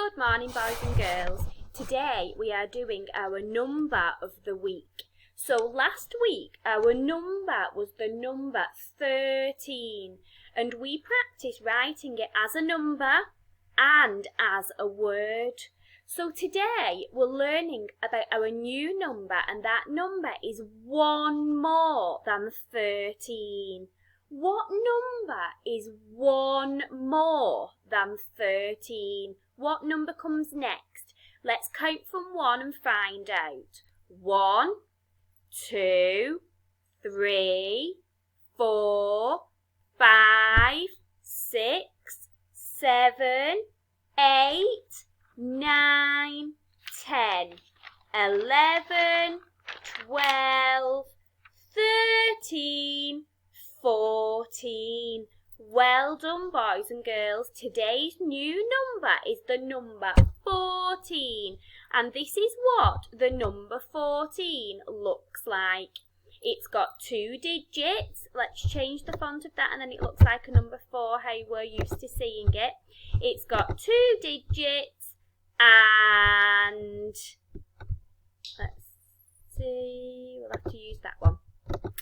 Good morning, boys and girls. Today we are doing our number of the week. So last week our number was the number 13 and we practiced writing it as a number and as a word. So today we're learning about our new number, and that number is one more than 13. What number is one more than 13? What number comes next? Let's count from 1 and find out. 1, 2, 3, 4, 5, 6, 7, 8, 9, 10, 11, 12, 13, 14. Well done, boys and girls. Today's new number is the number 14, and this is what the number 14 looks like. It's got 2 digits. Let's change the font of that, and then it looks like a number 4, how we're used to seeing it. It's got 2 digits, and let's see, we'll have to use that one.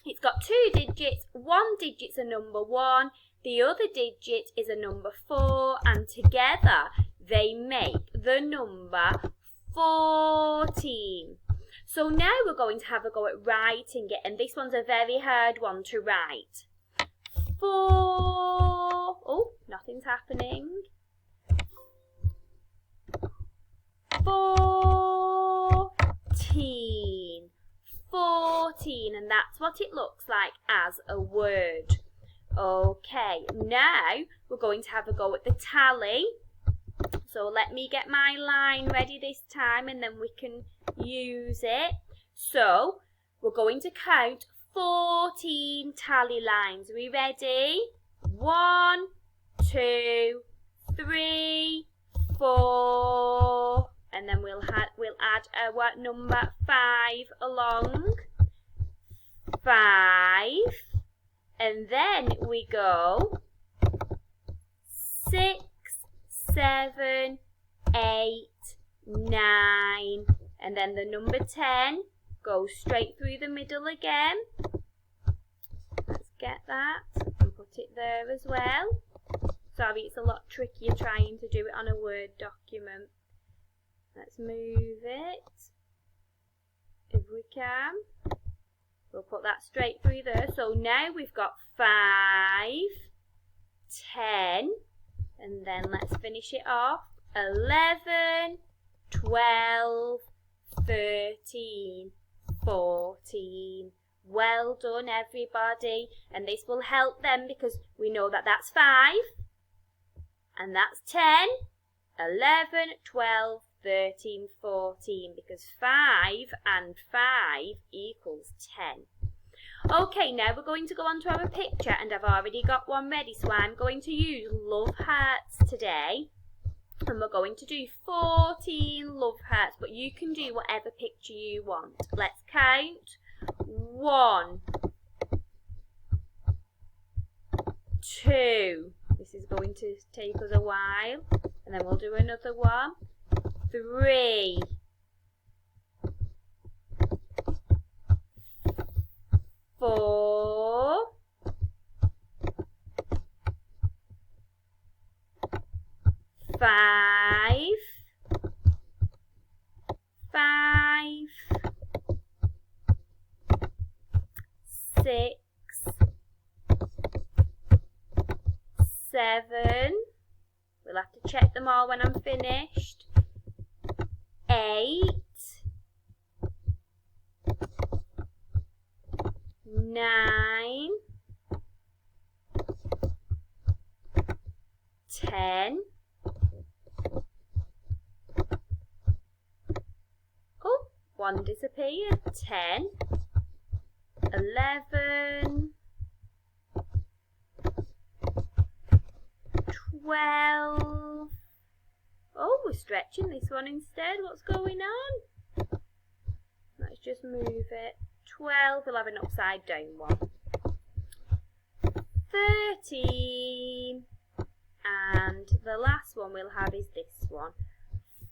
It's got 2 digits. 1 digit's a number 1, the other digit is a number 4, and together they make the number 14. So now we're going to have a go at writing it, and this one's a very hard one to write. 4, oh, nothing's happening. 14. 14, and that's what it looks like as a word. Okay, now we're going to have a go at the tally. So let me get my line ready this time, and then we can use it. So we're going to count 14 tally lines. Are we ready? 1, 2, 3, 4, and then we'll add our number 5 along. 5, and then we go 6, 7, 8, 9, and then the number 10 goes straight through the middle again. Let's get that and put it there as well. Sorry, it's a lot trickier trying to do it on a Word document. Let's move it if we can. We'll put that straight through there. So now we've got 5, 10, and then let's finish it off. 11, 12, 13, 14. Well done, everybody. And this will help them because we know that that's 5, and that's 10, 11, 12, 13, 14, because 5 and 5 equals 10. Okay, now we're going to go on to our picture, and I've already got one ready, so I'm going to use love hearts today, and we're going to do 14 love hearts, but you can do whatever picture you want. Let's count. 1, 2, this is going to take us a while, and then we'll do another one. 3, 4, 5, 6, 7, we'll have to check them all when I'm finished. 8, 9, 10. Oh, one disappeared. 10, 11, 12. Oh, we're stretching this one instead. What's going on? Let's just move it. 12, we'll have an upside down one. 13, and the last one we'll have is this one.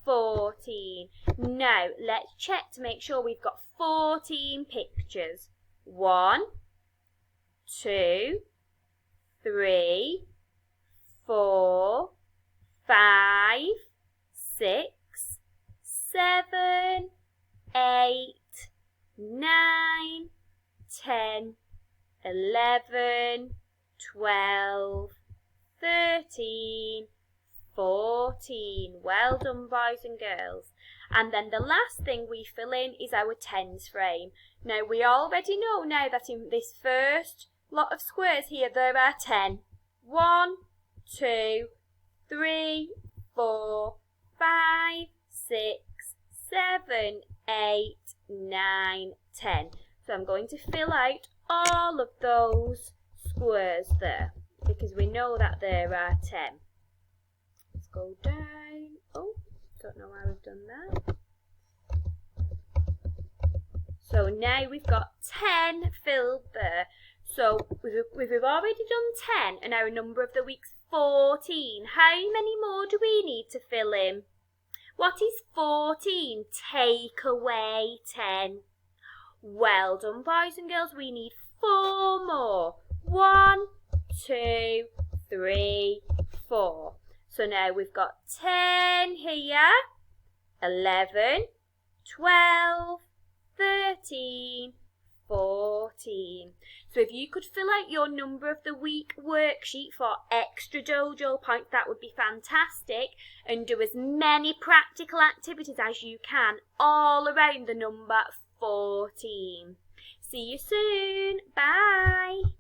14. Now, let's check to make sure we've got 14 pictures. 1, 2, 3, 4, 5, 6, 7, 8, 9, 10, 11, 12, 13, 14. Well done, boys and girls. And then the last thing we fill in is our tens frame. Now, we already know now that in this first lot of squares here, there are 10. 1, 2, 3, 4, 5, 6, 7, 8, 9, 10. So I'm going to fill out all of those squares there because we know that there are 10. Let's go down. Oh, don't know why we've done that. So now we've got 10 filled there. So we've already done 10 and our number of the week's 14. How many more do we need to fill in? What is 14? Take away 10. Well done, boys and girls. We need 4 more. 1, 2, 3, 4. So now we've got 10 here, 11, 12, 13, 14. So if you could fill out your number of the week worksheet for extra dojo points, that would be fantastic. And do as many practical activities as you can all around the number 14. See you soon. Bye.